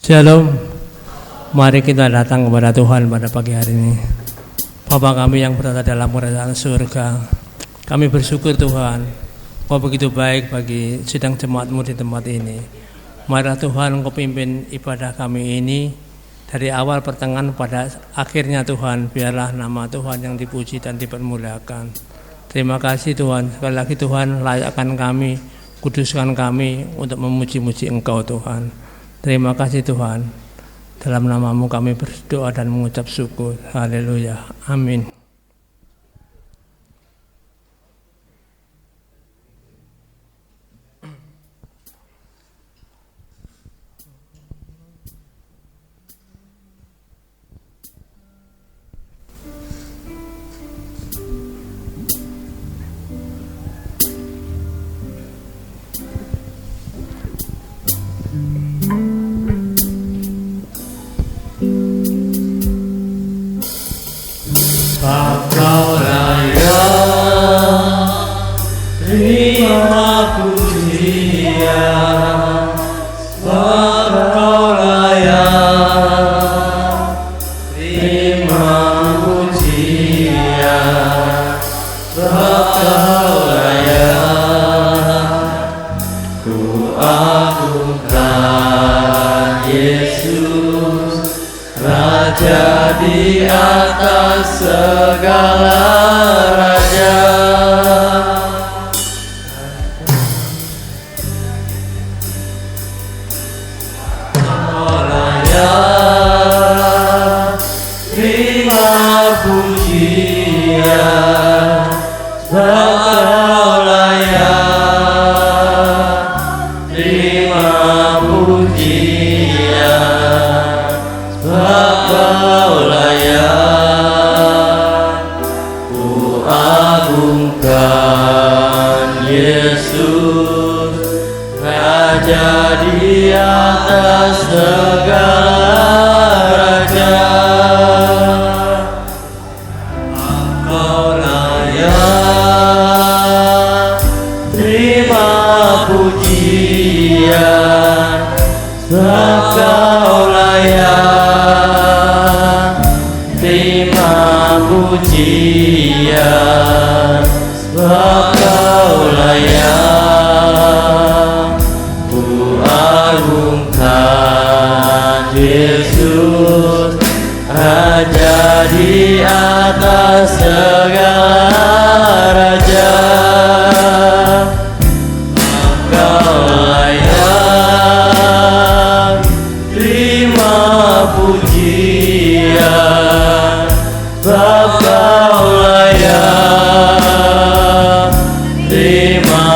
Shalom. Mari kita datang kepada Tuhan pada pagi hari ini. Bapa kami yang berada dalam kerajaan surga, kami bersyukur Tuhan, Kau begitu baik bagi sidang jemaat-Mu di tempat ini. Marilah Tuhan Kau pimpin ibadah kami ini dari awal pertengahan pada akhirnya Tuhan. Biarlah nama Tuhan yang dipuji dan dipermuliakan. Terima kasih Tuhan. Sekali lagi Tuhan, layakkan kami, kuduskan kami untuk memuji-muji Engkau Tuhan. Terima kasih Tuhan. Dalam nama-Mu kami berdoa dan mengucap syukur. Haleluya. Amin. Di atas segala raja, Kau layak terima pujian, sebab Kau layak terima pujian, sebab Kau Yesus, Raja di atas segala raja. Engkau layak terima pujian, sebab Kau layak terima pujian, sebab Kau layak. Ku agungkan Yesus, Raja di atas segala raja. Kau layak terima pujian, sebab Kau layak terima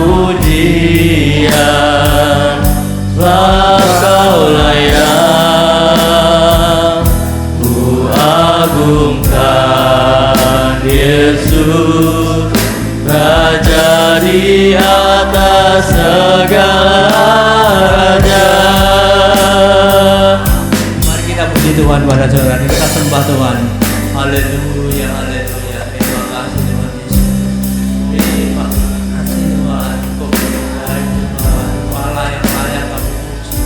pujian, sebab Kau layak. Ku agungkan Yesus, Raja di atas segala raja. Mari kita puji Tuhan pada sore hari ini. Kita sembah Tuhan. Haleluya, haleluya. Terima kasih Tuhan Yesus. Terima kasih Tuhan. Kau baik Tuhan. Allah yang layak kami puji,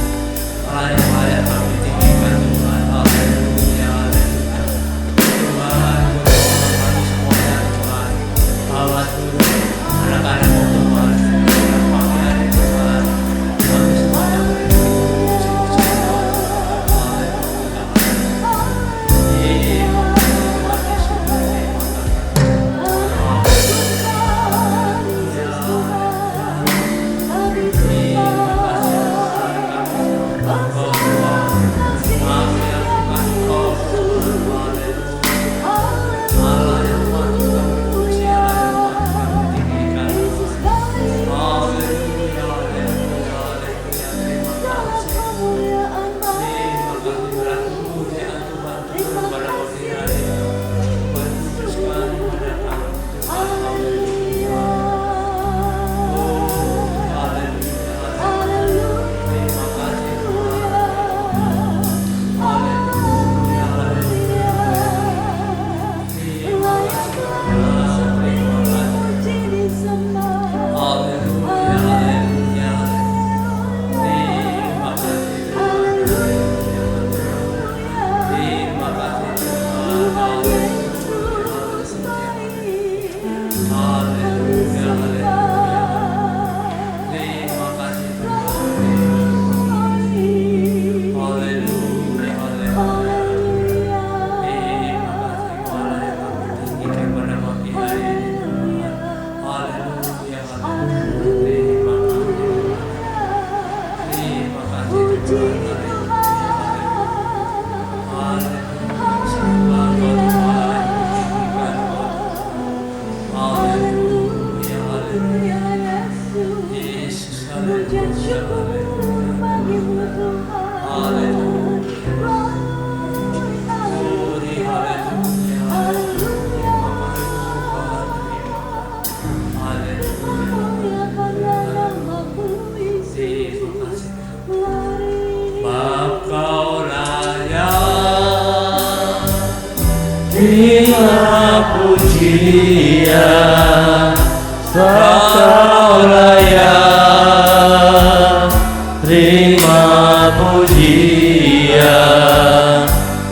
Allah yang layak kami tinggikan Tuhan. Haleluya, haleluya. Tuhan, kami semuanya Tuhan. Awas dulu anak-anakmu Tuhan. Pagi hari Tuhan. Kami semuanya berpuji, haleluya. Tuhan Yesus. pujian, sebab Kau layak. Terima pujian,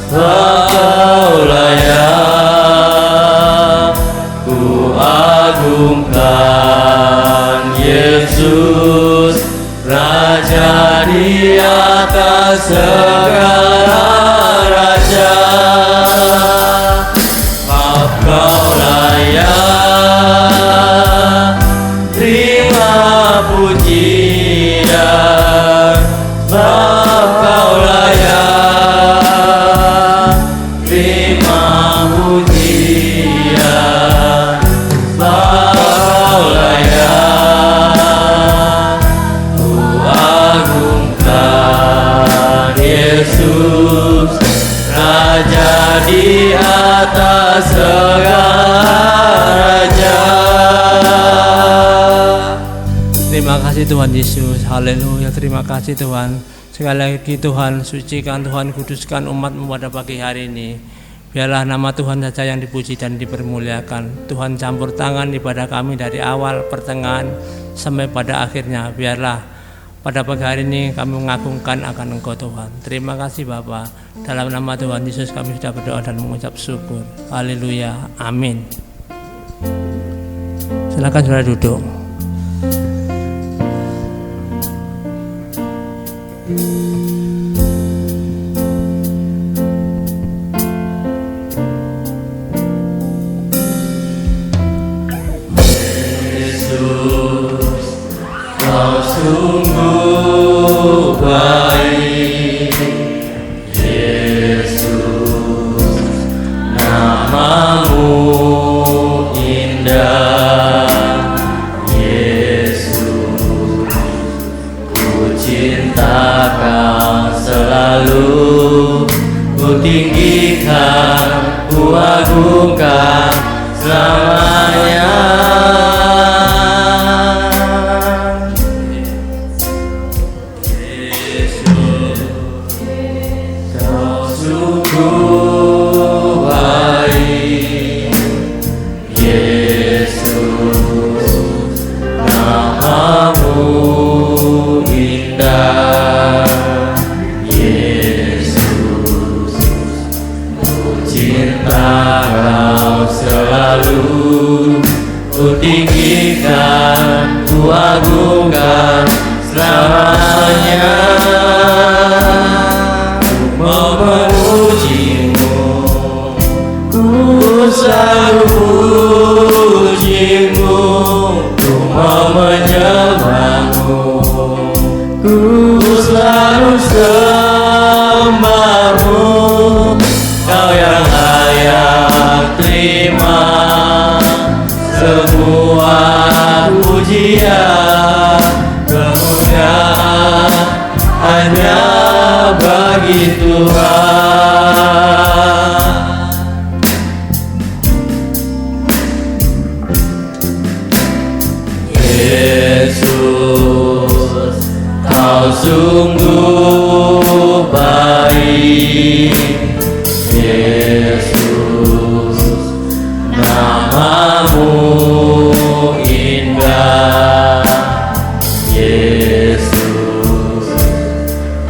sebab Kau layak. Ku agungkan Yesus, Raja di atas segala raja. Sebab Kau layak. Terima pujian, sebab Kau layak. Terima pujian, sebab Kau layak. Ku agungkan Yesus, Raja di atas segala raja. Terima kasih Tuhan Yesus, haleluya. Terima kasih Tuhan. Sekali lagi Tuhan, sucikan Tuhan, kuduskan umat-Mu pada pagi hari ini. Biarlah nama Tuhan saja yang dipuji dan dipermuliakan. Tuhan campur tangan ibadah kami dari awal, pertengahan, sampai pada akhirnya. Biarlah pada pagi hari ini kami mengagungkan akan Engkau Tuhan. Terima kasih Bapa. Dalam nama Tuhan Yesus kami sudah berdoa dan mengucap syukur. Haleluya, amin. Silakan saudara duduk. Yesus, Kau sungguh baik. Yesus, nama-Mu indah. Yesus, ku cinta Kau selalu, ku tinggikan, ku agungkan selamanya. Ku tinggikan, ku agungkan selamanya. Ku memuji-Mu, ku selalu puji-Mu. Ku mau menyembah-Mu, ku selalu sembah-Mu. Kau yang layak terima semua pujian, kemuliaan hanya bagi Tuhan. Yesus, Kau sungguh baik. Yesus, nama-Mu indah. Yesus,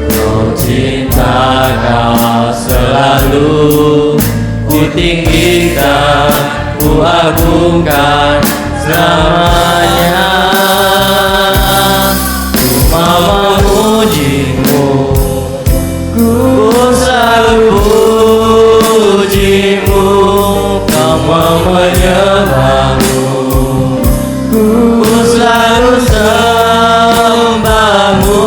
Kau cinta Kau selalu, ku tinggikan, ku agungkan selamanya. Ku mau memuji-Mu, ku selalu puji-Mu. Kau mau menyembah-Mu, ku selalu sembah-Mu.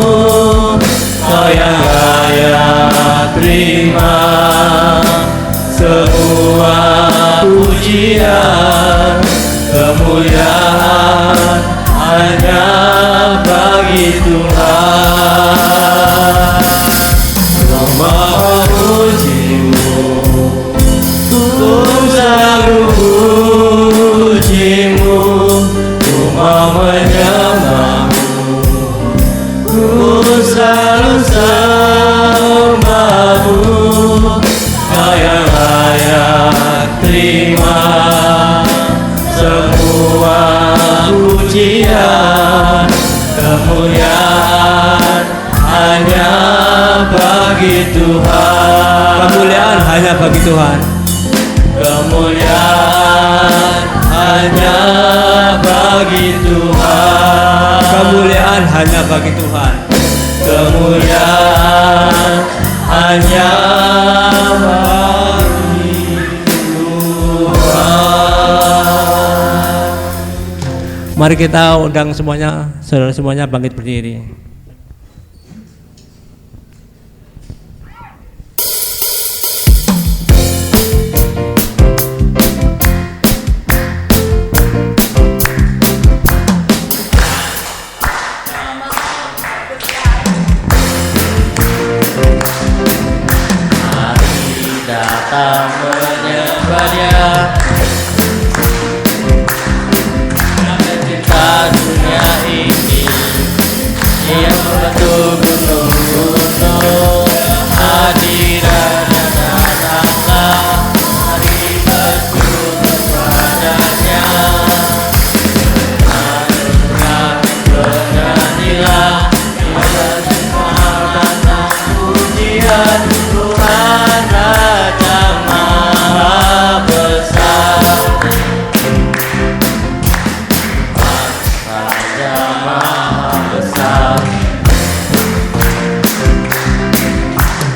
Kau yang layak terima semua pujian, kemuliaan hanya bagi Tuhan. Kau mau memuji-Mu, ku selalu puji-Mu. Ku mau menyembah-Mu, ku selalu sembah-Mu. Kau yang layak terima pujian, kemuliaan hanya bagi Tuhan. Kemuliaan hanya bagi Tuhan. Kemuliaan hanya bagi Tuhan. Kemuliaan hanya bagi Tuhan. Kemuliaan hanya bagi Tuhan. Mari kita undang semuanya, saudara semuanya bangkit berdiri. Datang menyembah Dia, cinta dunia ini yang membentuk gunung-gunung. Hadirannya datanglah, mari bersyukur padanya. Bernyanyilah, kita semua datang pujian Tuhan Raja Maha Besar. Raja Maha Besar.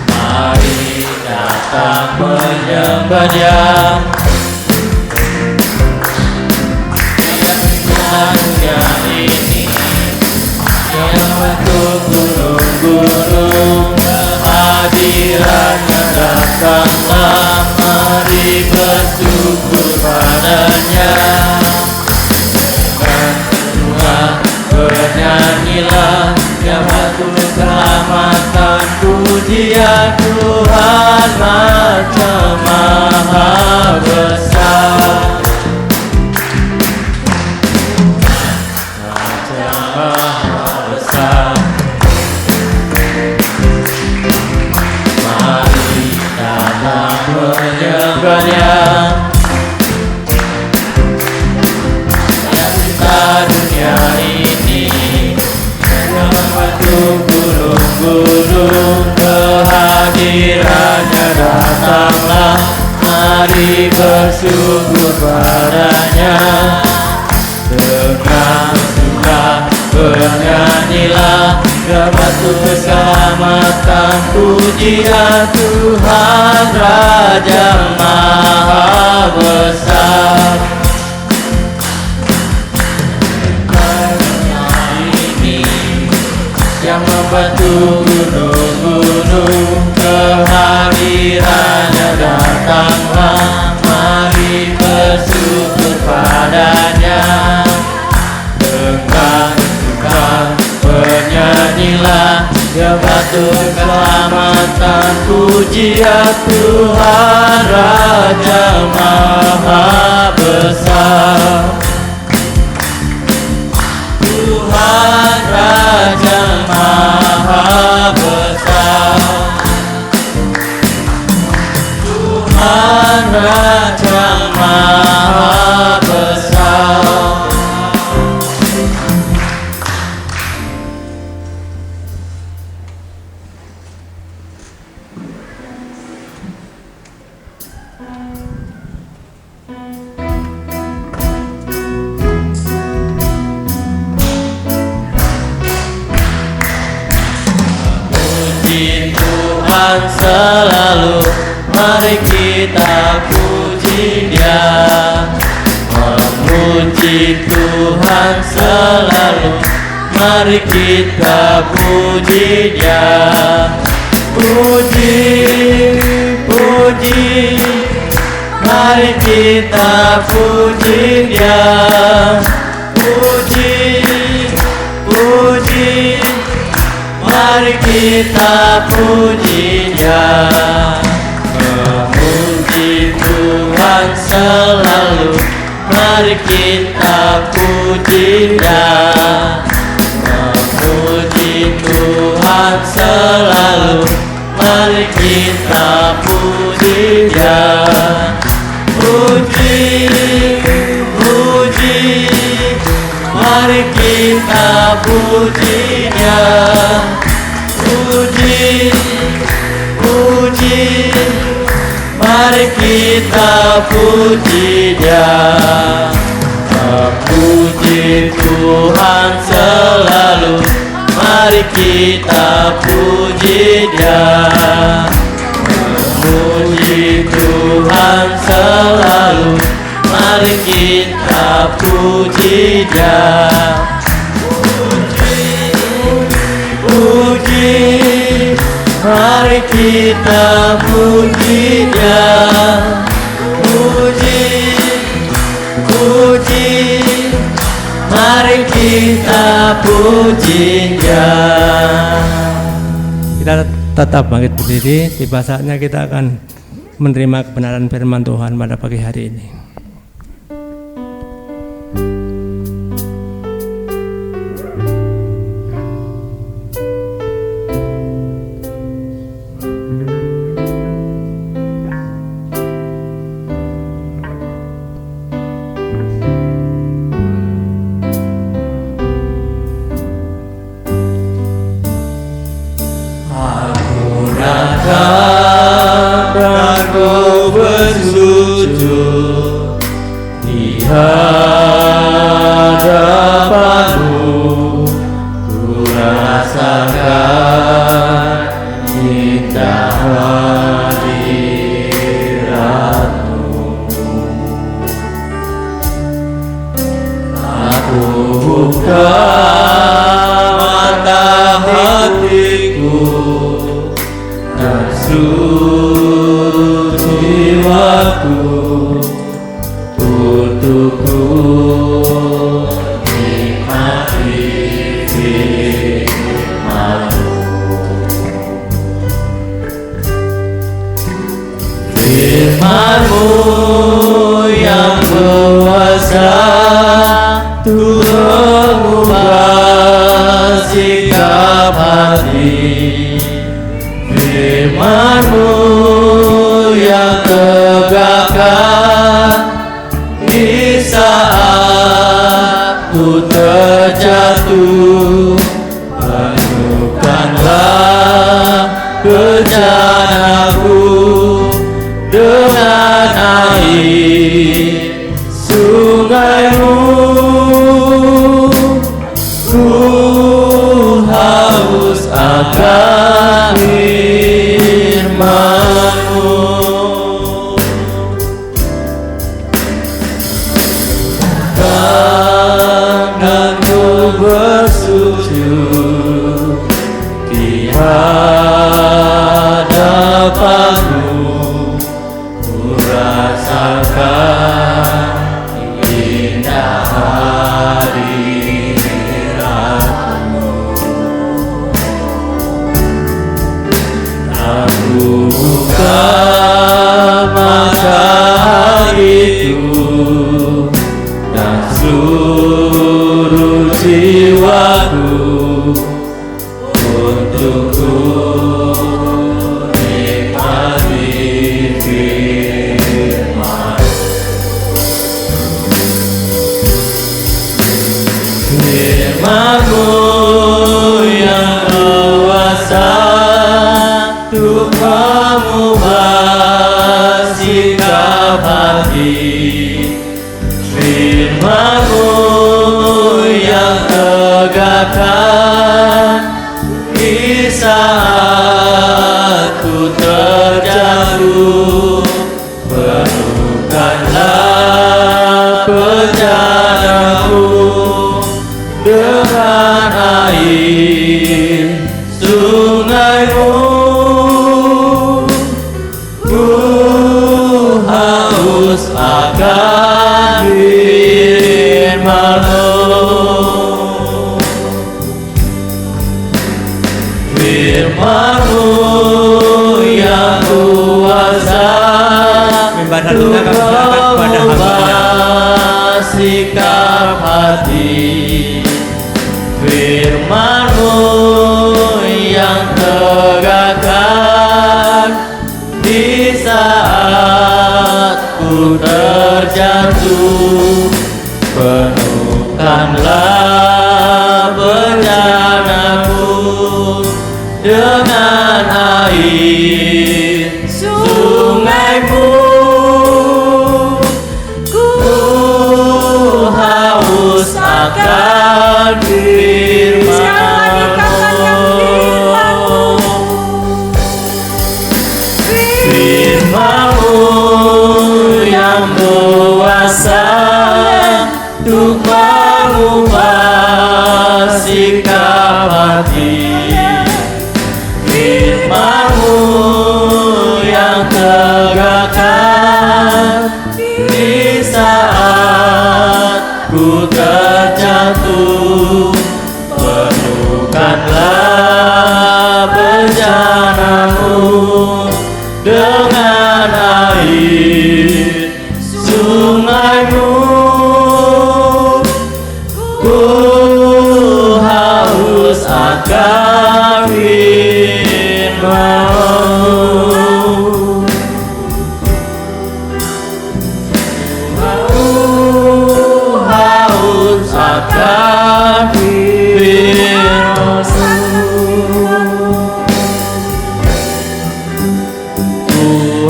Mari datang menyembah Dia. Dunia ini yang bentuk gunung-gunung, kehadirannya datanglah, mari bersyukur padanya. Dengan Tuhan bernyanyilah, Dia batu keselamatan, pujian Tuhan Raja Maha Besar. Raja Maha Besar. Mari datang menyembah Dia. Ya cinta dunia ini yang membentuk gunung-gunung, kehadirannya datanglah, mari bersyukur padanya. Dengan suka bernyanyilah, Dia batu keselamatan, pujian Tuhan Raja Maha Besar. Dunia ini yang membentuk gunung-gunung, kehadirannya datanglah, mari bersyukur padanya. Dengan suka bernyanyilah, Dia batu keselamatan, pujian Tuhan Raja Maha Besar. Tuhan Raja Maha Besar. Tuhan Raja Maha Besar. Puji Tuhan selalu, mari kita puji Dia. Memuji Tuhan selalu, mari kita puji Dia. Puji, puji, mari kita puji Dia. Puji, puji, mari kita puji Dia. Memuji Tuhan selalu, mari kita puji Dia. Memuji Tuhan selalu, mari kita puji Dia. Puji, puji, mari kita puji-Nya. Puji, puji, mari kita puji-Nya. Memuji Tuhan selalu, mari kita puji-Nya. Memuji Tuhan selalu, mari kita puji-Nya. Puji, mari kita puji-Nya. Puji, puji, mari kita puji-Nya. Kita tetap bangkit berdiri. Tiba saatnya kita akan menerima kebenaran firman Tuhan pada pagi hari ini. Aku bersujud di hadapan-Mu, ku rasakan indah hadirat-Mu. Aku buka mata hatiku dan jiwaku untuk ku nikmati firman-Mu. Firman-Mu yang kuasa untuk mengubah sikap hati. Firman-Mu yang tegakkan di saat ku terjatuh. Penuhkanlah bejanaku dengan air sungai-Mu. Ku haus akan firman-Mu. Dan ku bersujud di hadapan-Mu, ku rasakan indah hadirat-Mu. Aku buka mata hatiku dan seluruh jiwaku untuk ku nikmati firman. Firman-Mu yang kuasa untuk mengubah sikap hati. Firman-Mu yang tegakkan di saat ku terjatuh. Penuhkanlah bejanaku dengan air sungai-Mu. Ku haus akan firman-Mu. Firman-Mu yang kuasa untuk mengubah sikap hati. Firman-Mu yang tegakkan di saat ku terjatuh. Penuhkanlah Penuhkanlah bejanaku dengan air sungaimu. Ku haus akan firman-Mu yang kuasa untuk mengubah sikap hati. Firman-Mu yang tegakkan di saat ku terjatuh. Penuhkanlah bejana-Mu dengan air sungaimu. Ku haus akan firman-Mu. Ku haus akan firman-Mu. Ku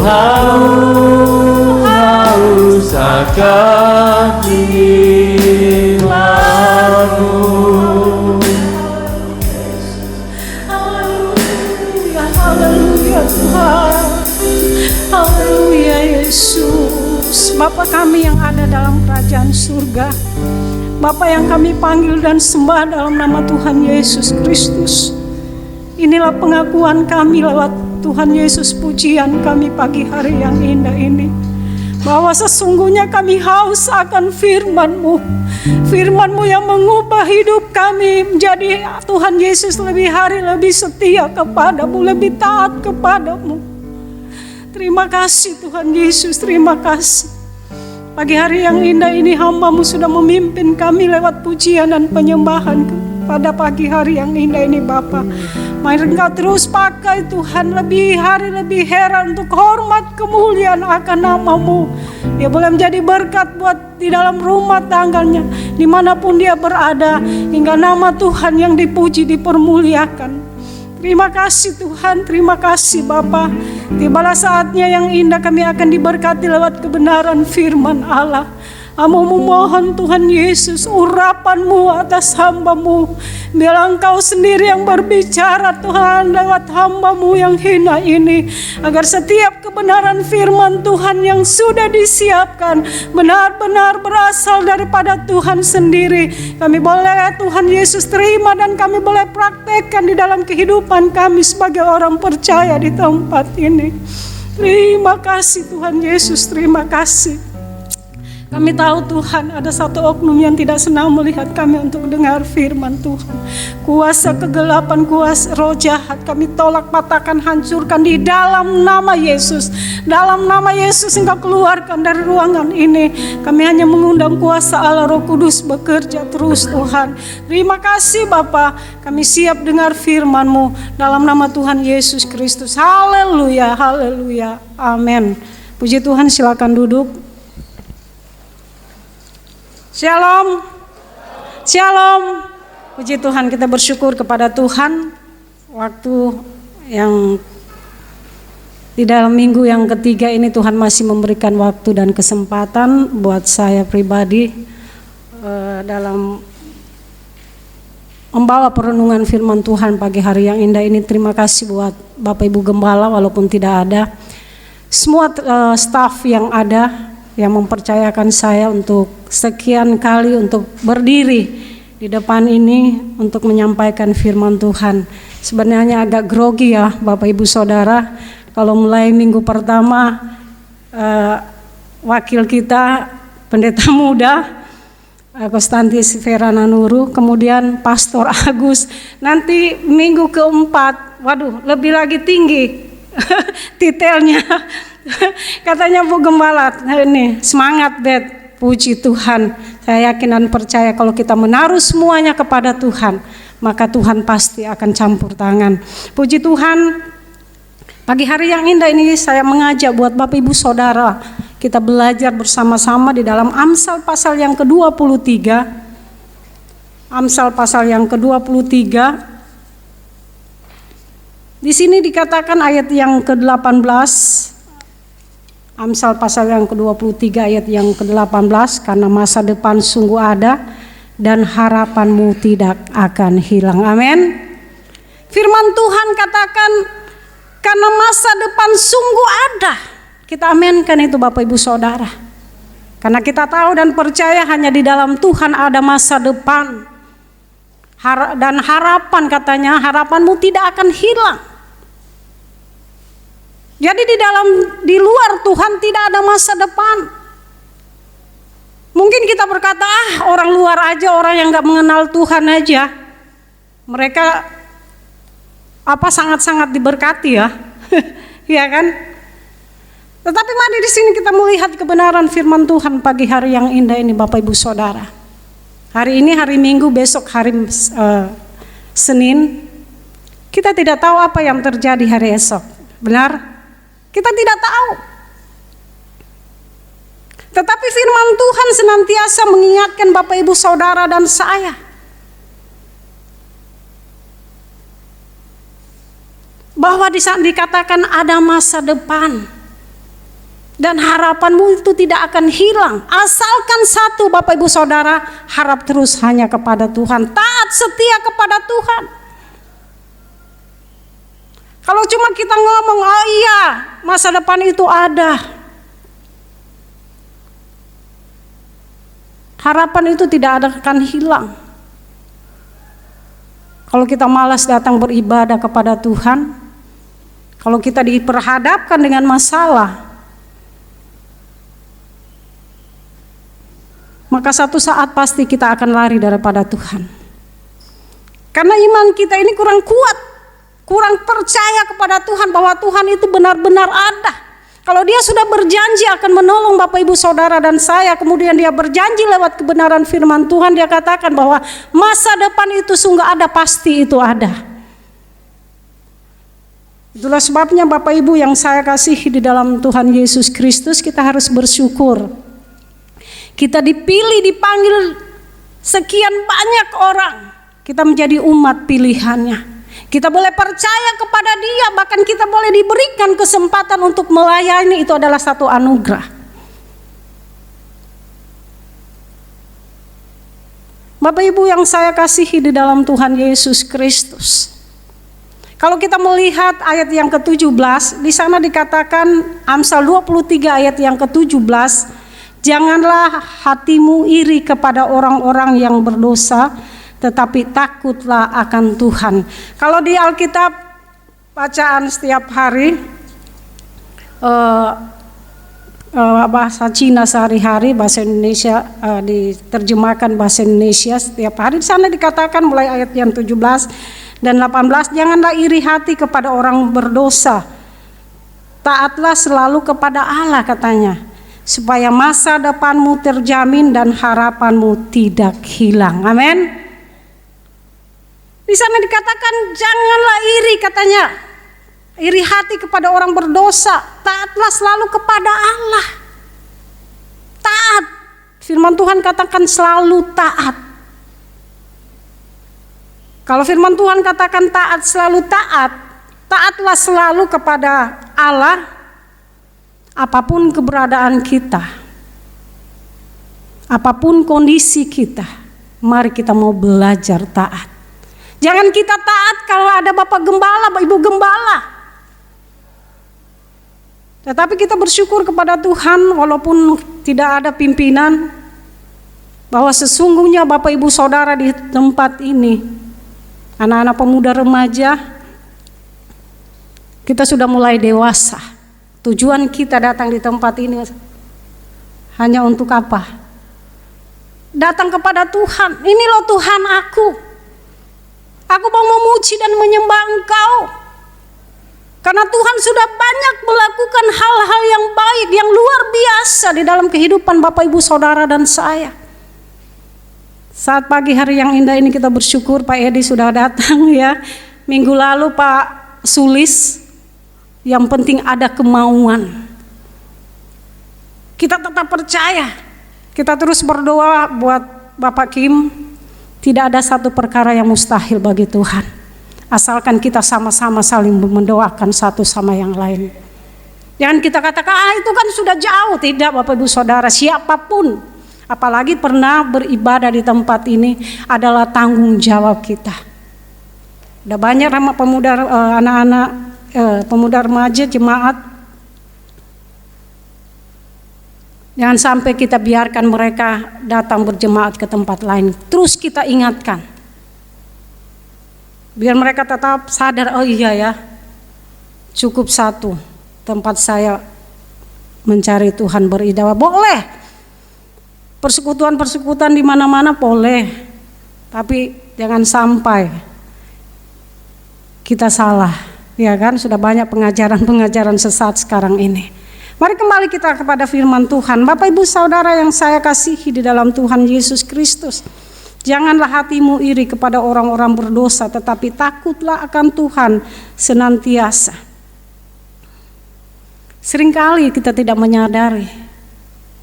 haus akan firman-Mu. Haleluya Tuhan. Haleluya Yesus. Bapa kami yang ada dalam kerajaan surga, Bapa yang kami panggil dan sembah dalam nama Tuhan Yesus Kristus. Inilah pengakuan kami lewat Tuhan Yesus, pujian kami pagi hari yang indah ini, bahwa sesungguhnya kami haus akan firman-Mu. Firman-Mu yang mengubah hidup kami menjadi Tuhan Yesus lebih hari lebih setia kepada-Mu, lebih taat kepada-Mu. Terima kasih Tuhan Yesus, terima kasih. Pagi hari yang indah ini hamba-Mu sudah memimpin kami lewat pujian dan penyembahan pada pagi hari yang indah ini Bapa. Mari Engkau terus pakai Tuhan, lebih hari lebih heran untuk hormat kemuliaan akan nama-Mu. Dia boleh menjadi berkat buat di dalam rumah tangganya, dimanapun dia berada, hingga nama Tuhan yang dipuji dipermuliakan. Terima kasih Tuhan, terima kasih Bapa. Tibalah saatnya yang indah kami akan diberkati lewat kebenaran firman Allah. Hamba memohon Tuhan Yesus, urapan-Mu atas hamba-Mu. Biar Engkau sendiri yang berbicara Tuhan lewat hamba-Mu yang hina ini, agar setiap kebenaran firman Tuhan yang sudah disiapkan benar-benar berasal daripada Tuhan sendiri. Kami boleh Tuhan Yesus terima dan kami boleh praktekkan di dalam kehidupan kami sebagai orang percaya di tempat ini. Terima kasih Tuhan Yesus, terima kasih. Kami tahu Tuhan ada satu oknum yang tidak senang melihat kami untuk dengar firman Tuhan. Kuasa kegelapan, kuasa roh jahat kami tolak, patahkan, hancurkan di dalam nama Yesus. Dalam nama Yesus Engkau keluarkan dari ruangan ini. Kami hanya mengundang kuasa Allah Roh Kudus bekerja terus Tuhan. Terima kasih Bapa, kami siap dengar firman-Mu dalam nama Tuhan Yesus Kristus. Haleluya, haleluya, amin. Puji Tuhan, silakan duduk. Shalom, shalom. Puji Tuhan, kita bersyukur kepada Tuhan. Waktu yang di dalam minggu yang ketiga ini Tuhan masih memberikan waktu dan kesempatan buat saya pribadi dalam membawa perenungan firman Tuhan pagi hari yang indah ini. Terima kasih buat Bapak Ibu Gembala walaupun tidak ada, semua staf yang ada yang mempercayakan saya untuk sekian kali untuk berdiri di depan ini untuk menyampaikan firman Tuhan. Sebenarnya agak grogi ya Bapak Ibu Saudara, kalau mulai minggu pertama wakil kita pendeta muda Konstantis Verana Nuru, kemudian Pastor Agus, nanti minggu keempat, waduh lebih lagi tinggi titelnya. Katanya Bu Gembala, ini semangat Bet, puji Tuhan. Saya yakin dan percaya kalau kita menaruh semuanya kepada Tuhan, maka Tuhan pasti akan campur tangan. Puji Tuhan, pagi hari yang indah ini saya mengajak buat Bapak Ibu Saudara, kita belajar bersama-sama di dalam Amsal pasal yang ke-23 Amsal pasal yang ke-23. Di sini dikatakan ayat yang ke-18. Amsal pasal yang ke-23 ayat yang ke-18, karena masa depan sungguh ada dan harapanmu tidak akan hilang. Amin. Firman Tuhan katakan karena masa depan sungguh ada. Kita aminkan itu Bapak Ibu Saudara. Karena kita tahu dan percaya hanya di dalam Tuhan ada masa depan. Dan harapan, katanya harapanmu tidak akan hilang. Jadi di luar Tuhan tidak ada masa depan. Mungkin kita berkata, orang luar aja, orang yang gak mengenal Tuhan aja, mereka sangat-sangat diberkati ya. Iya kan? Tetapi mari di sini kita melihat kebenaran firman Tuhan pagi hari yang indah ini Bapak Ibu Saudara. Hari ini hari Minggu, besok hari Senin. Kita tidak tahu apa yang terjadi hari esok. Benar? Kita tidak tahu. Tetapi firman Tuhan senantiasa mengingatkan Bapak Ibu Saudara dan saya bahwa di saat dikatakan ada masa depan dan harapanmu itu tidak akan hilang. Asalkan satu Bapak Ibu Saudara, harap terus hanya kepada Tuhan. Taat setia kepada Tuhan. Kalau cuma kita ngomong, oh iya masa depan itu ada, harapan itu tidak akan hilang. Kalau kita malas datang beribadah kepada Tuhan, kalau kita diperhadapkan dengan masalah, maka satu saat pasti kita akan lari daripada Tuhan. Karena iman kita ini kurang kuat, kurang percaya kepada Tuhan bahwa Tuhan itu benar-benar ada. Kalau dia sudah berjanji akan menolong Bapak Ibu Saudara dan saya, kemudian dia berjanji lewat kebenaran firman Tuhan, dia katakan bahwa masa depan itu sungguh ada, pasti itu ada. Itulah sebabnya Bapak Ibu yang saya kasihi di dalam Tuhan Yesus Kristus, kita harus bersyukur. Kita dipilih, dipanggil sekian banyak orang. Kita menjadi umat pilihannya. Kita boleh percaya kepada dia, bahkan kita boleh diberikan kesempatan untuk melayani, itu adalah satu anugerah. Bapak Ibu yang saya kasihi di dalam Tuhan Yesus Kristus. Kalau kita melihat ayat yang ke-17, di sana dikatakan Amsal 23 ayat yang ke-17, janganlah hatimu iri kepada orang-orang yang berdosa, tetapi takutlah akan Tuhan. Kalau di Alkitab bacaan setiap hari, bahasa Cina sehari-hari, bahasa Indonesia diterjemahkan bahasa Indonesia setiap hari. Di sana dikatakan mulai ayat yang 17 dan 18, janganlah iri hati kepada orang berdosa, taatlah selalu kepada Allah, katanya, supaya masa depanmu terjamin dan harapanmu tidak hilang. Amin. Di sana dikatakan janganlah iri, katanya, iri hati kepada orang berdosa, taatlah selalu kepada Allah. Taat. Firman Tuhan katakan selalu taat. Kalau firman Tuhan katakan taat, selalu taat, taatlah selalu kepada Allah. Apapun keberadaan kita, apapun kondisi kita, mari kita mau belajar taat. Jangan kita taat kalau ada Bapak Gembala, Ibu Gembala. Tetapi kita bersyukur kepada Tuhan walaupun tidak ada pimpinan, bahwa sesungguhnya Bapak Ibu Saudara di tempat ini, anak-anak pemuda remaja, kita sudah mulai dewasa. Tujuan kita datang di tempat ini hanya untuk apa? Datang kepada Tuhan. Ini loh Tuhan aku. Aku mau memuji dan menyembah Engkau. Karena Tuhan sudah banyak melakukan hal-hal yang baik, yang luar biasa di dalam kehidupan Bapak Ibu Saudara dan saya. Saat pagi hari yang indah ini kita bersyukur Pak Edi sudah datang ya. Minggu lalu Pak Sulis. Yang penting ada kemauan. Kita tetap percaya. Kita terus berdoa buat Bapak Kim. Tidak ada satu perkara yang mustahil bagi Tuhan. Asalkan kita sama-sama saling mendoakan satu sama yang lain. Jangan kita katakan, itu kan sudah jauh. Tidak Bapak Ibu Saudara, siapapun, apalagi pernah beribadah di tempat ini, adalah tanggung jawab kita. Ada banyak pemuda, anak-anak, pemuda remaja, jemaat. Jangan sampai kita biarkan mereka datang berjemaat ke tempat lain. Terus kita ingatkan. Biar mereka tetap sadar, oh iya ya, cukup satu tempat saya mencari Tuhan beribadah. Boleh. Persekutuan-persekutuan di mana-mana boleh. Tapi jangan sampai kita salah. Ya kan, sudah banyak pengajaran-pengajaran sesat sekarang ini. Mari kembali kita kepada firman Tuhan. Bapak Ibu Saudara yang saya kasihi di dalam Tuhan Yesus Kristus. Janganlah hatimu iri kepada orang-orang berdosa, tetapi takutlah akan Tuhan senantiasa. Seringkali kita tidak menyadari,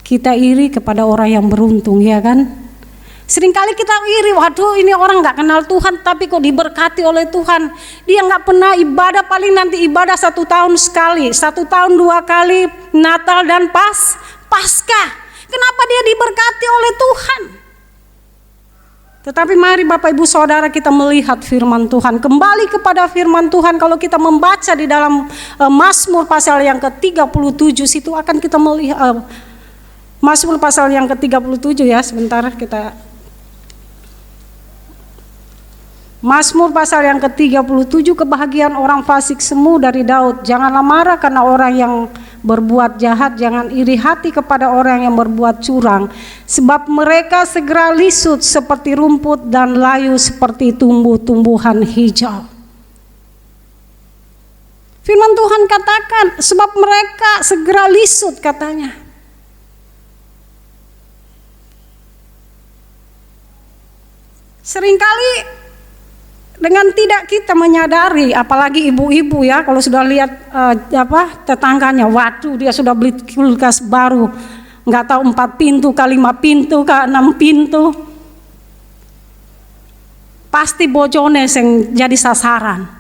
kita iri kepada orang yang beruntung, ya kan? Seringkali kita iri, waduh ini orang gak kenal Tuhan tapi kok diberkati oleh Tuhan. Dia gak pernah ibadah, paling nanti ibadah 1 tahun sekali, 1 tahun 2 kali, Natal dan Paskah. Kenapa dia diberkati oleh Tuhan? Tetapi mari Bapak Ibu Saudara kita melihat firman Tuhan. Kembali kepada firman Tuhan, kalau kita membaca di dalam Mazmur pasal yang ke-37 situ akan kita melihat Mazmur pasal yang ke-37 ya, sebentar kita Mazmur pasal yang ke-37, kebahagiaan orang fasik semu dari Daud. Janganlah marah karena orang yang berbuat jahat, jangan iri hati kepada orang yang berbuat curang, sebab mereka segera lisut seperti rumput dan layu seperti tumbuh-tumbuhan hijau. Firman Tuhan katakan, sebab mereka segera lisut katanya. Seringkali dengan tidak kita menyadari, apalagi ibu-ibu ya, kalau sudah lihat tetangganya, waduh dia sudah beli kulkas baru, nggak tahu 4 pintu kali 5 pintu kah 6 pintu, pasti bojone yang jadi sasaran.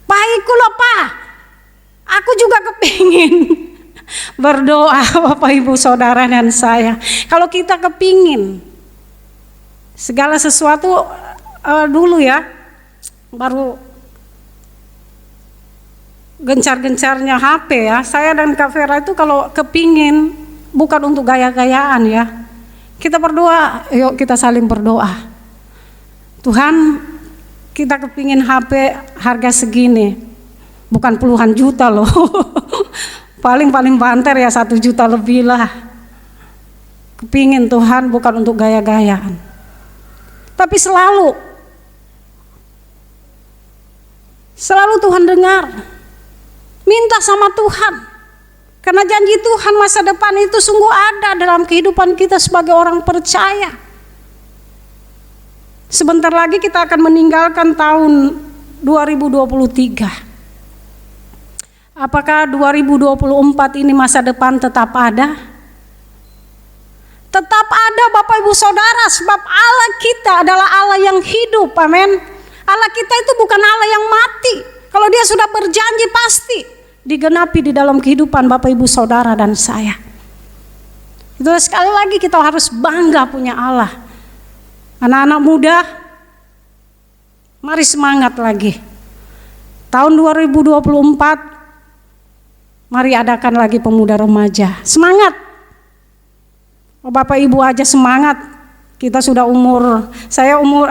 Baikku loh Pak, aku juga kepingin berdoa Bapak Ibu Saudara dan saya. Kalau kita kepingin segala sesuatu dulu ya, baru gencar-gencarnya HP ya. Saya dan Kak Vera itu kalau kepingin, bukan untuk gaya-gayaan ya, kita berdoa, yuk kita saling berdoa. Tuhan, kita kepingin HP harga segini, bukan puluhan juta loh. paling banter ya 1 juta lebih lah. Kepingin Tuhan, bukan untuk gaya-gayaan. Tapi selalu Tuhan dengar. Minta sama Tuhan. Karena janji Tuhan masa depan itu sungguh ada dalam kehidupan kita sebagai orang percaya. Sebentar lagi kita akan meninggalkan tahun 2023. Apakah 2024 ini masa depan tetap ada? Tetap ada Bapak Ibu Saudara, sebab Allah kita adalah Allah yang hidup, amin. Allah kita itu bukan Allah yang mati. Kalau dia sudah berjanji pasti digenapi di dalam kehidupan Bapak Ibu Saudara dan saya. Itu sekali lagi kita harus bangga punya Allah. Anak-anak muda, mari semangat lagi. Tahun 2024 mari adakan lagi pemuda remaja. Semangat. Oh, Bapak Ibu aja semangat. Kita sudah saya umur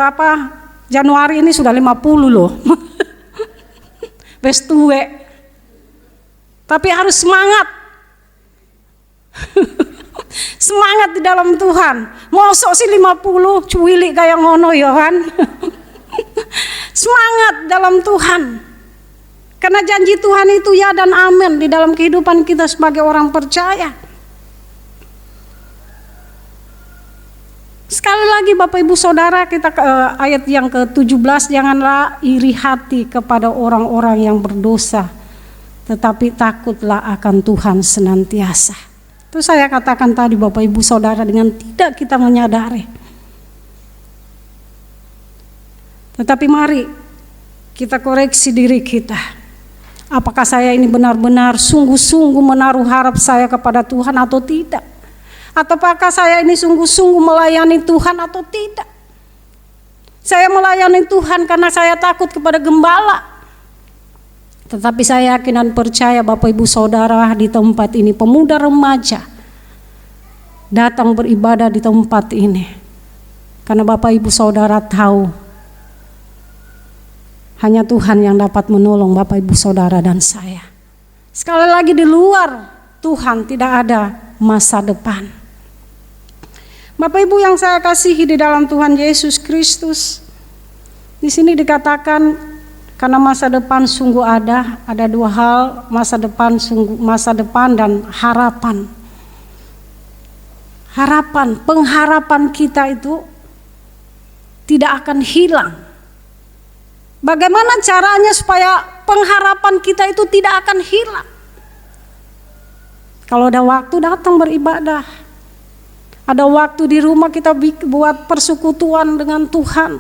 Januari ini sudah 50 loh. Wes tuwe. Tapi harus semangat. Semangat di dalam Tuhan. Mosok sih 50 cuwilik kayak ngono ya kan. Semangat dalam Tuhan. Karena janji Tuhan itu ya dan amin di dalam kehidupan kita sebagai orang percaya. Sekali lagi Bapak Ibu Saudara, kita ke ayat yang ke-17, janganlah iri hati kepada orang-orang yang berdosa, tetapi takutlah akan Tuhan senantiasa. Itu saya katakan tadi Bapak Ibu Saudara, dengan tidak kita menyadari. Tetapi mari kita koreksi diri kita. Apakah saya ini benar-benar sungguh-sungguh menaruh harap saya kepada Tuhan atau tidak? Ataukah saya ini sungguh-sungguh melayani Tuhan atau tidak? Saya melayani Tuhan karena saya takut kepada gembala. Tetapi saya yakin dan percaya Bapak Ibu Saudara di tempat ini, pemuda remaja datang beribadah di tempat ini. Karena Bapak Ibu Saudara tahu hanya Tuhan yang dapat menolong Bapak Ibu Saudara dan saya. Sekali lagi, di luar Tuhan tidak ada masa depan. Bapak Ibu yang saya kasihi di dalam Tuhan Yesus Kristus, di sini dikatakan karena masa depan sungguh ada dua hal, masa depan dan harapan. Harapan, pengharapan kita itu tidak akan hilang. Bagaimana caranya supaya pengharapan kita itu tidak akan hilang? Kalau ada waktu, datang beribadah. Ada waktu di rumah, kita buat persekutuan dengan Tuhan.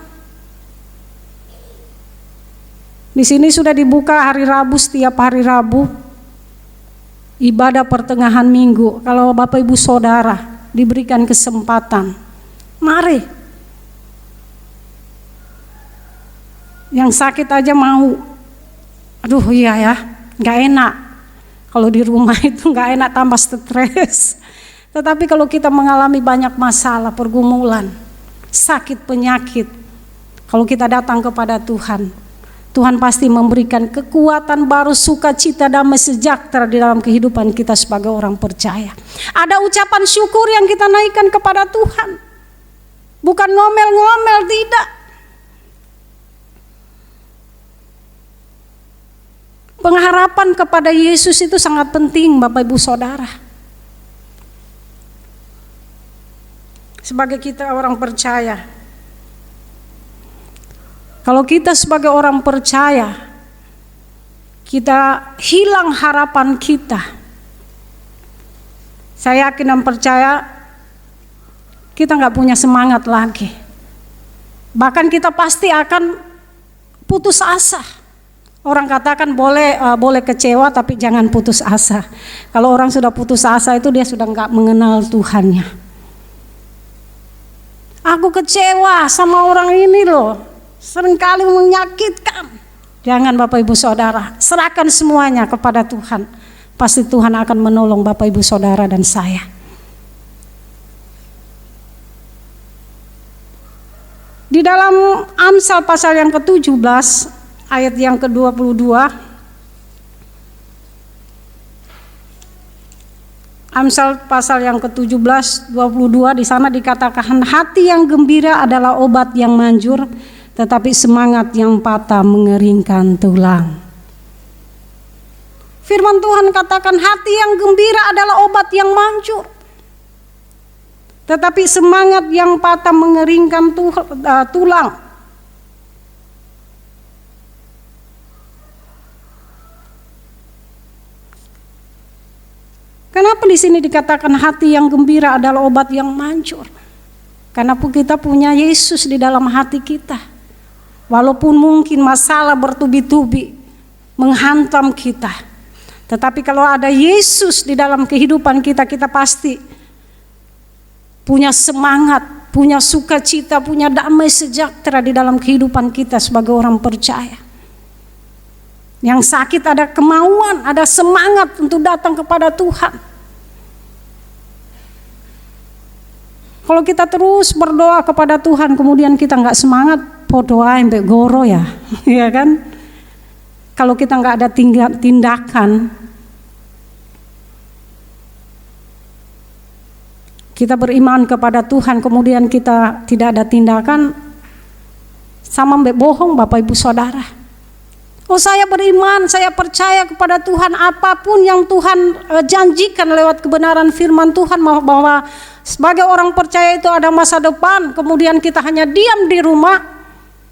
Di sini sudah dibuka hari Rabu, setiap hari Rabu ibadah pertengahan minggu. Kalau Bapak Ibu Saudara diberikan kesempatan, mari. Yang sakit aja mau, aduh iya ya, gak enak. Kalau di rumah itu gak enak, tambah stres. Tetapi kalau kita mengalami banyak masalah, pergumulan, sakit, penyakit, kalau kita datang kepada Tuhan, Tuhan pasti memberikan kekuatan baru, sukacita, damai sejahtera di dalam kehidupan kita sebagai orang percaya. Ada ucapan syukur yang kita naikkan kepada Tuhan, bukan ngomel-ngomel, tidak. Pengharapan kepada Yesus itu sangat penting Bapak Ibu Saudara. Sebagai kita orang percaya, kalau kita sebagai orang percaya, kita hilang harapan kita, saya yakin dan percaya kita gak punya semangat lagi. Bahkan kita pasti akan putus asa. Orang katakan boleh kecewa tapi jangan putus asa. Kalau orang sudah putus asa itu dia sudah gak mengenal Tuhannya. Aku kecewa sama orang ini loh, seringkali menyakitkan. Jangan Bapak Ibu Saudara, serahkan semuanya kepada Tuhan. Pasti Tuhan akan menolong Bapak Ibu Saudara dan saya. Di dalam Amsal pasal yang ke-17 ayat yang ke-22, Amsal pasal yang ke-17 22, di sana dikatakan hati yang gembira adalah obat yang manjur, tetapi semangat yang patah mengeringkan tulang. Firman Tuhan katakan hati yang gembira adalah obat yang manjur, tetapi semangat yang patah mengeringkan tulang. Kenapa di sini dikatakan hati yang gembira adalah obat yang manjur? Karena kita punya Yesus di dalam hati kita. Walaupun mungkin masalah bertubi-tubi menghantam kita, tetapi kalau ada Yesus di dalam kehidupan kita, kita pasti punya semangat, punya sukacita, punya damai sejahtera di dalam kehidupan kita sebagai orang percaya. Yang sakit ada kemauan, ada semangat untuk datang kepada Tuhan. Kalau kita terus berdoa kepada Tuhan, kemudian kita nggak semangat, doa sampai goro ya, ya kan? Kalau kita nggak ada tindakan, kita beriman kepada Tuhan, kemudian kita tidak ada tindakan, sama mbak bohong Bapak Ibu Saudara. Oh saya beriman, saya percaya kepada Tuhan, apapun yang Tuhan janjikan lewat kebenaran firman Tuhan, bahwa sebagai orang percaya itu ada masa depan, kemudian kita hanya diam di rumah,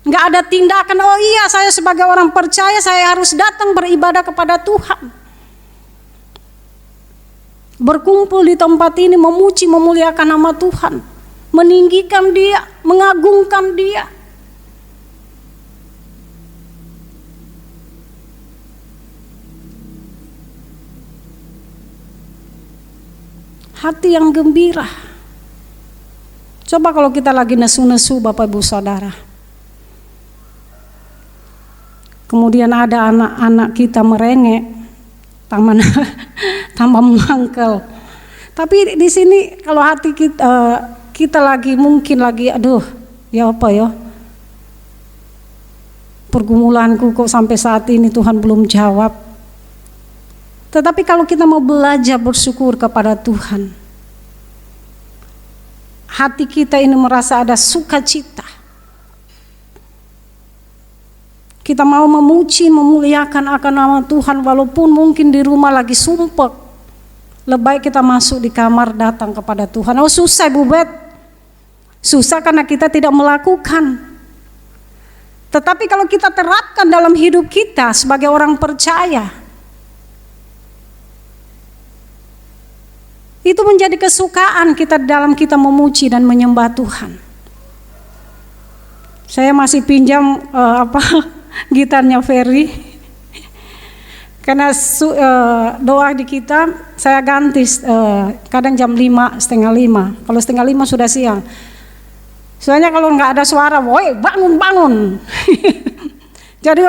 nggak ada tindakan. Oh iya, saya sebagai orang percaya saya harus datang beribadah kepada Tuhan, berkumpul di tempat ini, memuji memuliakan nama Tuhan, meninggikan Dia, mengagungkan Dia. hati yang gembira. Coba kalau kita lagi nesu-nesu Bapak Ibu Saudara, kemudian ada anak-anak kita merengek, tambah mangkel. Tapi di sini kalau hati kita lagi mungkin lagi aduh, ya apa ya? Pergumulanku kok sampai saat ini Tuhan belum jawab. Tetapi kalau kita mau belajar bersyukur kepada Tuhan, hati kita ini merasa ada sukacita. Kita mau memuji, memuliakan akan nama Tuhan walaupun mungkin di rumah lagi sumpek. Lebih baik kita masuk di kamar datang kepada Tuhan. Oh susah Bu Bet. Susah karena kita tidak melakukan. Tetapi kalau kita terapkan dalam hidup kita sebagai orang percaya, itu menjadi kesukaan kita dalam kita memuji dan menyembah Tuhan. Saya masih pinjam gitarnya Ferry, karena doa di kita saya ganti kadang jam 5, setengah 5. Kalau setengah 5 sudah siang. Soalnya kalau nggak ada suara, woi bangun. Jadi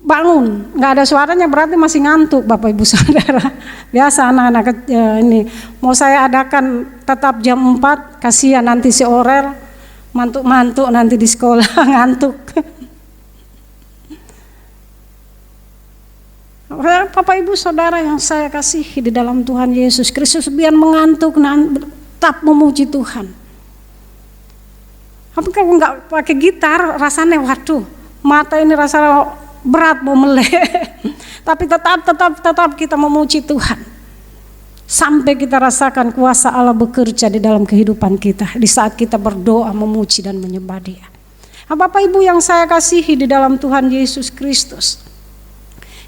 bangun, nggak ada suaranya berarti masih ngantuk Bapak Ibu Saudara. Biasa anak-anak ini mau saya adakan tetap jam 4, kasihan nanti si Orel mantuk-mantuk nanti di sekolah ngantuk. Bapak Ibu Saudara yang saya kasihi di dalam Tuhan Yesus Kristus, biar mengantuk tetap memuji Tuhan. Tapi kalau nggak pakai gitar rasanya waduh, mata ini rasa berat mau melek. Tapi tetap kita memuji Tuhan sampai kita rasakan kuasa Allah bekerja di dalam kehidupan kita di saat kita berdoa, memuji dan menyembah Dia. Bapak Ibu yang saya kasihi di dalam Tuhan Yesus Kristus,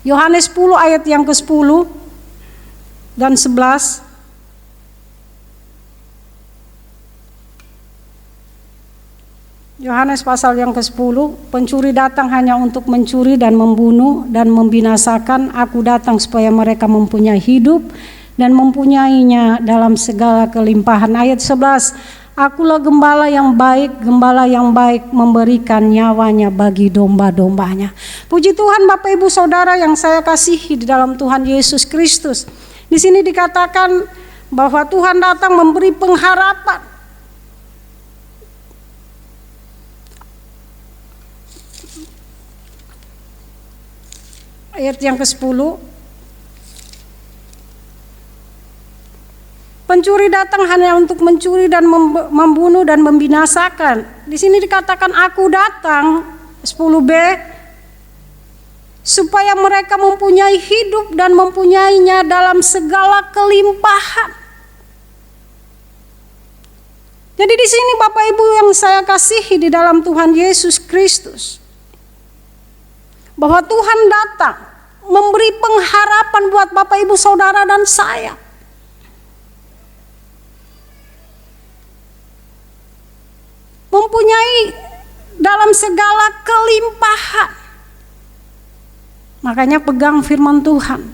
Yohanes 10 ayat yang ke-10 dan 11. Yohanes pasal yang ke-10, pencuri datang hanya untuk mencuri dan membunuh dan membinasakan. Aku datang supaya mereka mempunyai hidup dan mempunyainya dalam segala kelimpahan. Ayat 11, akulah gembala yang baik memberikan nyawanya bagi domba-dombanya. Puji Tuhan Bapak Ibu Saudara yang saya kasihi di dalam Tuhan Yesus Kristus. Di sini dikatakan bahwa Tuhan datang memberi pengharapan. Ayat yang ke-10, pencuri datang hanya untuk mencuri dan membunuh dan membinasakan. Di sini dikatakan aku datang 10b supaya mereka mempunyai hidup dan mempunyainya dalam segala kelimpahan. Jadi di sini Bapak Ibu yang saya kasihi di dalam Tuhan Yesus Kristus, bahwa Tuhan datang memberi pengharapan buat Bapak Ibu Saudara dan saya. Mempunyai dalam segala kelimpahan. Makanya pegang firman Tuhan.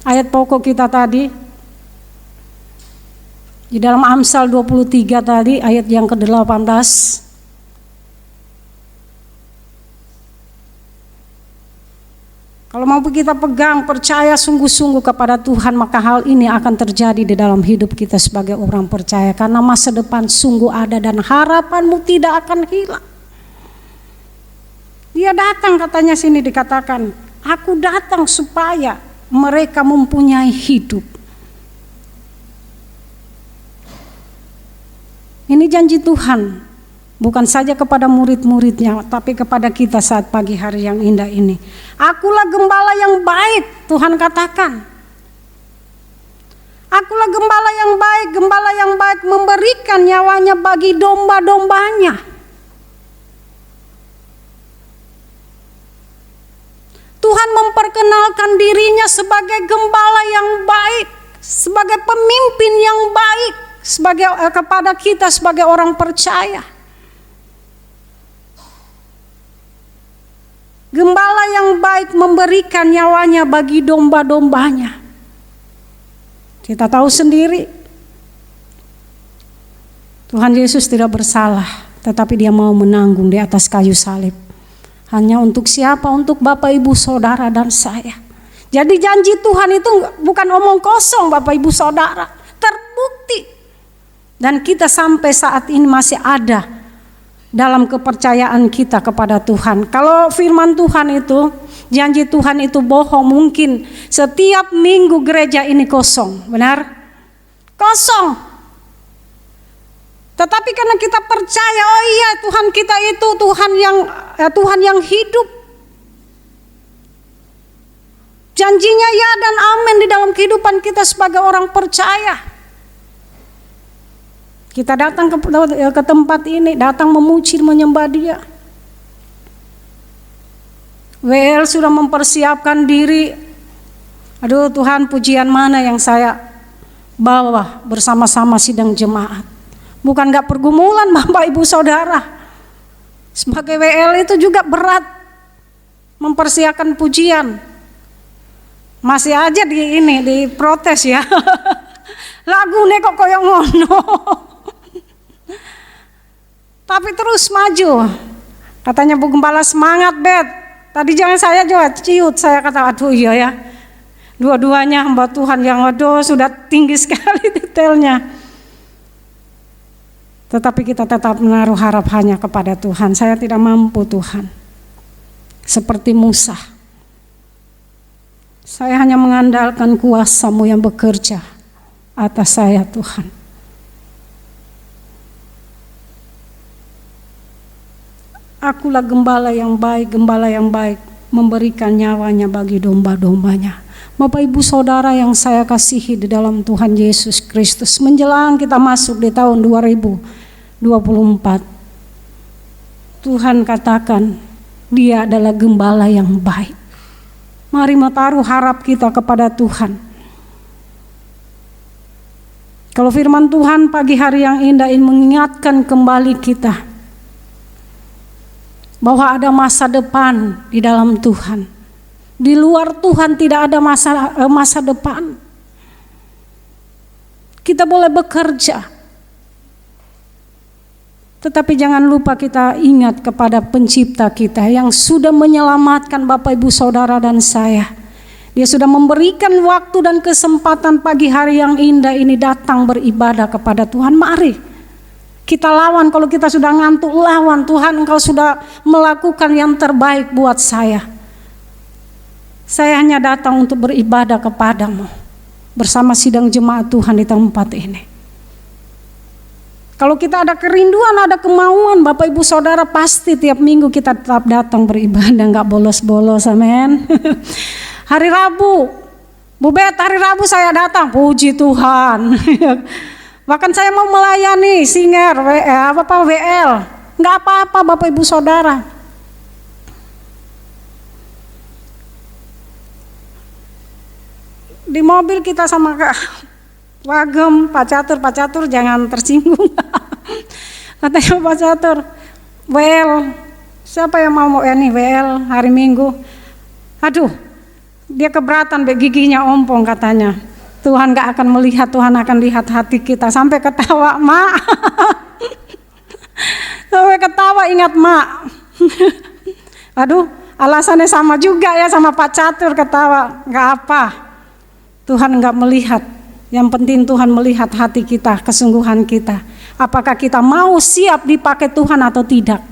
Ayat pokok kita tadi di dalam Amsal 23 tadi ayat yang ke-18. Kalau mau kita pegang, percaya sungguh-sungguh kepada Tuhan, maka hal ini akan terjadi di dalam hidup kita sebagai orang percaya. Karena masa depan sungguh ada dan harapanmu tidak akan hilang. Dia datang, katanya sini dikatakan, aku datang supaya mereka mempunyai hidup. Ini janji Tuhan. Bukan saja kepada murid-muridnya, tapi kepada kita saat pagi hari yang indah ini. Akulah gembala yang baik, Tuhan katakan. Akulah gembala yang baik memberikan nyawanya bagi domba-dombanya. Tuhan memperkenalkan dirinya sebagai gembala yang baik, sebagai pemimpin yang baik, kepada kita sebagai orang percaya. Gembala yang baik memberikan nyawanya bagi domba-dombanya. Kita tahu sendiri Tuhan Yesus tidak bersalah, tetapi dia mau menanggung di atas kayu salib. Hanya untuk siapa? Untuk Bapak Ibu Saudara dan saya. Jadi janji Tuhan itu bukan omong kosong Bapak Ibu Saudara, terbukti. Dan kita sampai saat ini masih ada dalam kepercayaan kita kepada Tuhan. Kalau firman Tuhan itu, janji Tuhan itu bohong, mungkin setiap minggu gereja ini kosong, benar? Kosong. Tetapi karena kita percaya, oh iya Tuhan kita itu Tuhan yang hidup. Janjinya ya dan amin di dalam kehidupan kita sebagai orang percaya. Kita datang ke tempat ini, datang memuji, menyembah Dia. WL sudah mempersiapkan diri. Aduh Tuhan, pujian mana yang saya bawa bersama-sama sidang jemaat. Bukan gak pergumulan Bapak Ibu Saudara. Sebagai WL itu juga berat mempersiapkan pujian. Masih aja diprotes ya. Lagu nih kok koyo ngono. Tapi terus maju. Katanya Bu Gembala, semangat Bet. Tadi jangan saya juga ciut. Saya kata aduh iya ya. Dua-duanya hamba Tuhan yang aduh sudah tinggi sekali detailnya. Tetapi kita tetap menaruh harap hanya kepada Tuhan. Saya tidak mampu Tuhan. Seperti Musa. Saya hanya mengandalkan kuasa-Mu yang bekerja atas saya Tuhan. Akulah gembala yang baik memberikan nyawanya bagi domba-dombanya. Bapak Ibu Saudara yang saya kasihi di dalam Tuhan Yesus Kristus, menjelang kita masuk di tahun 2024, Tuhan katakan Dia adalah gembala yang baik. Mari menaruh harap kita kepada Tuhan. Kalau firman Tuhan pagi hari yang indah ini mengingatkan kembali kita bahwa ada masa depan di dalam Tuhan. Di luar Tuhan tidak ada masa depan. Kita boleh bekerja, tetapi jangan lupa kita ingat kepada pencipta kita yang sudah menyelamatkan Bapak Ibu Saudara dan saya. Dia sudah memberikan waktu dan kesempatan pagi hari yang indah ini datang beribadah kepada Tuhan. Mari kita lawan, kalau kita sudah ngantuk lawan. Tuhan, Engkau sudah melakukan yang terbaik buat saya. Saya hanya datang untuk beribadah kepadamu bersama sidang jemaat Tuhan di tempat ini. Kalau kita ada kerinduan, ada kemauan, Bapak Ibu Saudara, pasti tiap minggu kita tetap datang beribadah, gak bolos-bolos, amin. Hari Rabu, Bu Bet, hari Rabu saya datang, puji Tuhan. Bahkan saya mau melayani singer, WL, gak apa-apa Bapak Ibu Saudara. Di mobil kita sama Kak Wagem, Pak Catur jangan tersinggung. Katanya Pak Catur, WL, siapa yang mau ini WL hari Minggu? Aduh, dia keberatan, giginya ompong katanya. Tuhan gak akan melihat, Tuhan akan lihat hati kita. Sampai ketawa, Mak. Sampai ketawa, ingat Mak. Aduh, alasannya sama juga ya sama Pak Catur, ketawa. Gak apa, Tuhan gak melihat. Yang penting Tuhan melihat hati kita, kesungguhan kita. Apakah kita mau siap dipakai Tuhan atau tidak?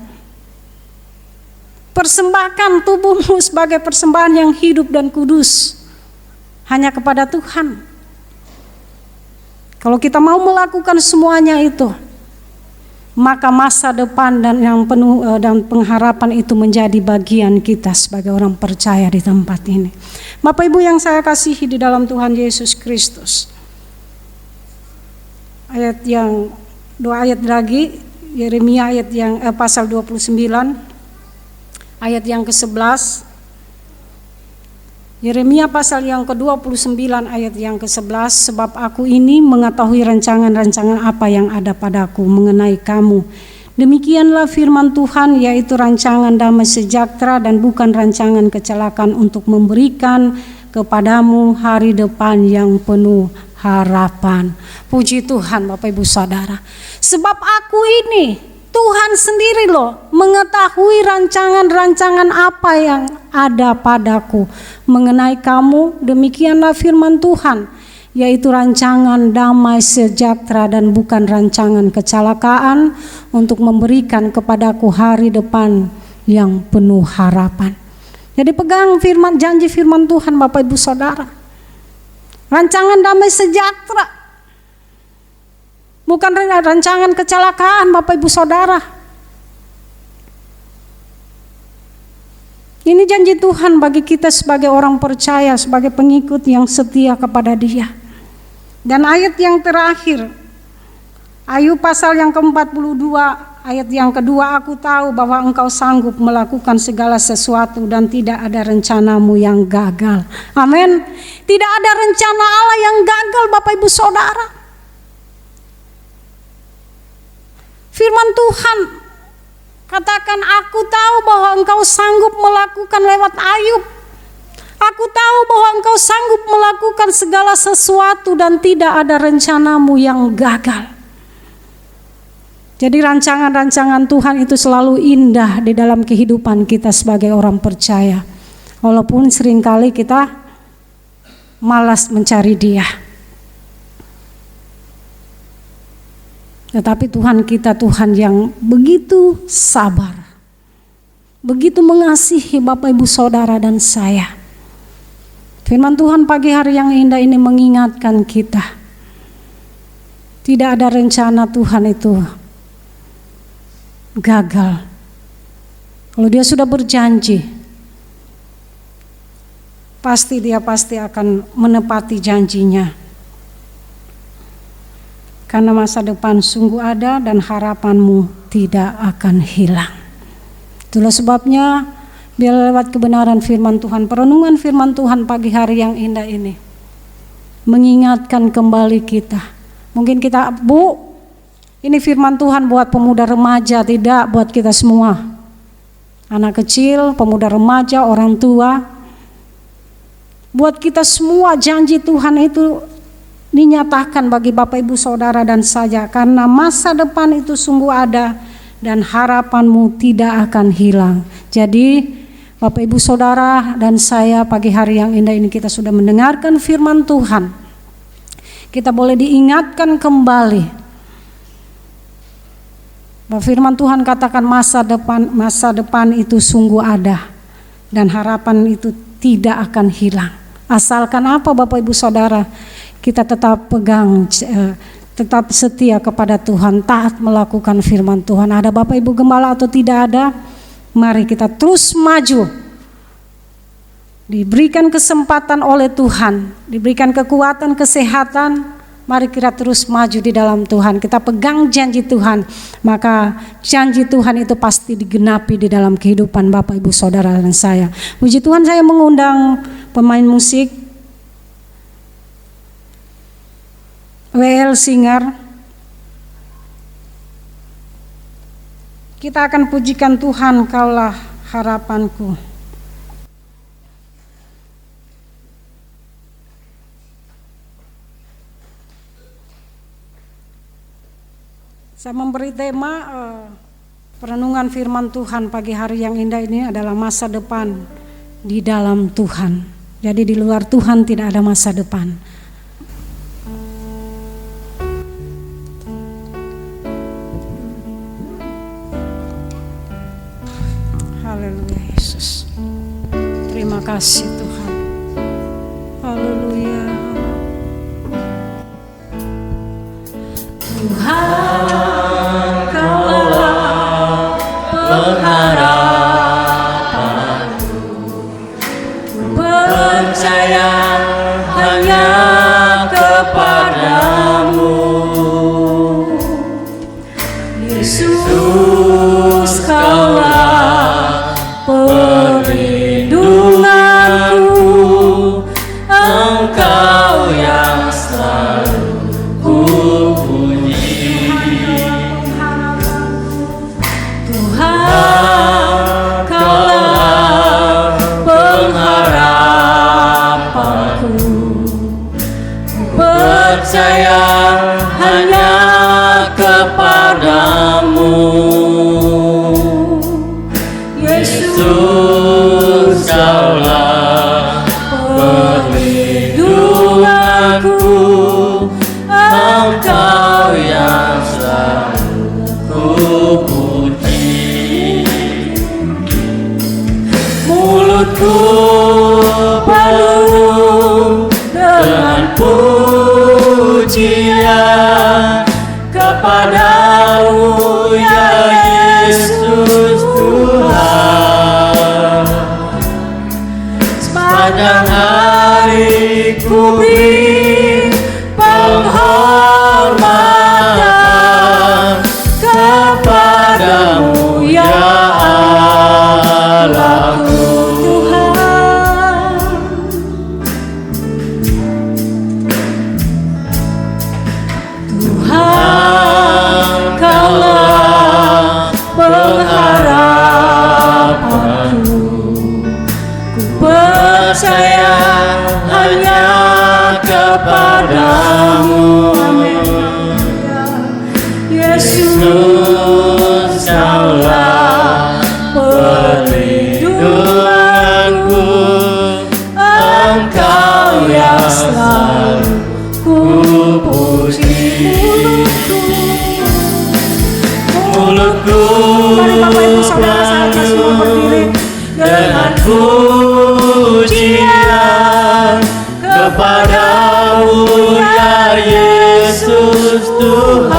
Persembahkan tubuhmu sebagai persembahan yang hidup dan kudus hanya kepada Tuhan. Kalau kita mau melakukan semuanya itu, maka masa depan dan yang penuh dan pengharapan itu menjadi bagian kita sebagai orang percaya di tempat ini. Bapak Ibu yang saya kasihi di dalam Tuhan Yesus Kristus. Ayat yang dua ayat lagi, Yeremia ayat yang pasal 29 ayat yang ke-11. Yeremia pasal yang ke-29 ayat yang ke-11, sebab aku ini mengetahui rancangan-rancangan apa yang ada padaku mengenai kamu. Demikianlah firman Tuhan, yaitu rancangan damai sejahtera dan bukan rancangan kecelakaan, untuk memberikan kepadamu hari depan yang penuh harapan. Puji Tuhan Bapak Ibu Saudara. Sebab aku ini, Tuhan sendiri loh mengetahui rancangan-rancangan apa yang ada padaku mengenai kamu. Demikianlah firman Tuhan, yaitu rancangan damai sejahtera dan bukan rancangan kecelakaan, untuk memberikan kepadaku hari depan yang penuh harapan. Jadi pegang firman, janji firman Tuhan Bapak Ibu Saudara. Rancangan damai sejahtera, bukan rancangan kecelakaan Bapak Ibu Saudara. Ini janji Tuhan bagi kita sebagai orang percaya, sebagai pengikut yang setia kepada Dia. Dan ayat yang terakhir, Ayub pasal yang ke-42, ayat yang kedua, aku tahu bahwa engkau sanggup melakukan segala sesuatu dan tidak ada rencanamu yang gagal. Amin. Tidak ada rencana Allah yang gagal Bapak Ibu Saudara. Firman Tuhan katakan, aku tahu bahwa engkau sanggup melakukan lewat Ayub. Aku tahu bahwa engkau sanggup melakukan segala sesuatu dan tidak ada rencanamu yang gagal. Jadi rancangan-rancangan Tuhan itu selalu indah di dalam kehidupan kita sebagai orang percaya. Walaupun seringkali kita malas mencari Dia. Tetapi Tuhan kita Tuhan yang begitu sabar, begitu mengasihi Bapak Ibu Saudara dan saya. Firman Tuhan pagi hari yang indah ini mengingatkan kita, tidak ada rencana Tuhan itu gagal. Kalau Dia sudah berjanji, Dia pasti akan menepati janjinya. Karena masa depan sungguh ada dan harapanmu tidak akan hilang. Itulah sebabnya biar lewat kebenaran firman Tuhan, perenungan firman Tuhan pagi hari yang indah ini mengingatkan kembali kita. Mungkin kita, Bu, ini firman Tuhan buat pemuda remaja, tidak buat kita semua. Anak kecil, pemuda remaja, orang tua. Buat kita semua janji Tuhan itu dinyatakan bagi Bapak Ibu Saudara dan saya. Karena masa depan itu sungguh ada dan harapanmu tidak akan hilang. Jadi Bapak Ibu Saudara dan saya pagi hari yang indah ini kita sudah mendengarkan firman Tuhan. Kita boleh diingatkan kembali bahwa firman Tuhan katakan masa depan itu sungguh ada dan harapan itu tidak akan hilang. Asalkan apa Bapak Ibu Saudara? Kita tetap pegang, tetap setia kepada Tuhan, taat melakukan firman Tuhan. Ada Bapak Ibu Gembala atau tidak ada? Mari kita terus maju. Diberikan kesempatan oleh Tuhan, diberikan kekuatan, kesehatan. Mari kita terus maju di dalam Tuhan. Kita pegang janji Tuhan, maka janji Tuhan itu pasti digenapi di dalam kehidupan Bapak Ibu Saudara dan saya. Puji Tuhan, saya mengundang pemain musik WL Singer. Kita akan pujikan Tuhan, Kaulah harapanku. Saya memberi tema perenungan firman Tuhan pagi hari yang indah ini adalah masa depan di dalam Tuhan. Jadi di luar Tuhan tidak ada masa depan. Haleluya Yesus. Terima kasih Tuhan. Haleluya. Tuhan, Kaulah pengharapanku. Percaya hanya kepadamu, Yesus. Kaulah perlindunganku, Engkau yang selalu ku puji. Tuhan, Kaulah pengharapanku. kepadamu, Yesus, Kaulah perlindunganku, Engkau yang selalu kupuji. Mulutku penuh dengan pujian kepadamu, ya Yesus Tuhan. Sepanjang hari ku beri penghormatan kepadamu, ya Allahku. Tuhan, Kaulah pengharapanku, ku percaya hanya kepadamu, Yesus, Kaulah perlindunganku, Engkau yang selalu kupuji. Mulutku penuh dengan pujian kepadamu, ya Yesus Tuhan.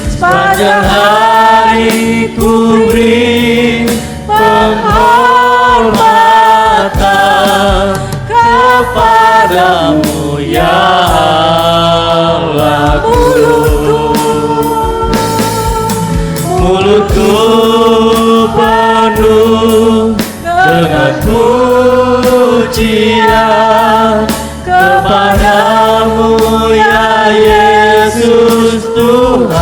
Sepanjang hari ku beri penghormatan kepadamu, ya Allahku. Mulutku penuh dengan pujian kepadamu, ya Yesus Tuhan.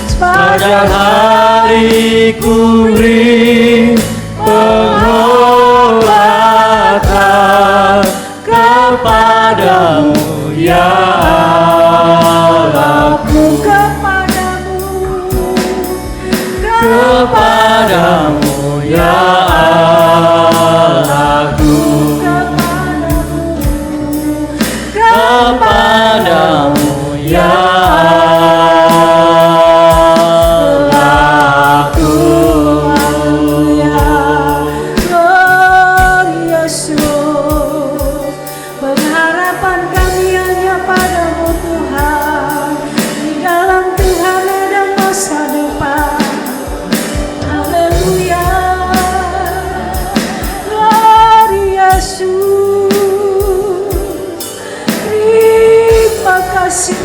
Sepanjang hari ku beri penghormatan kepadamu, ya Allahku. Kepadamu, ya Allahku. Kepadamu, ya Allahku. Pengharapan kami hanya padamu Tuhan. Di dalam Tuhan ada masa depan. Haleluya. Glory Yesus. Terima kasih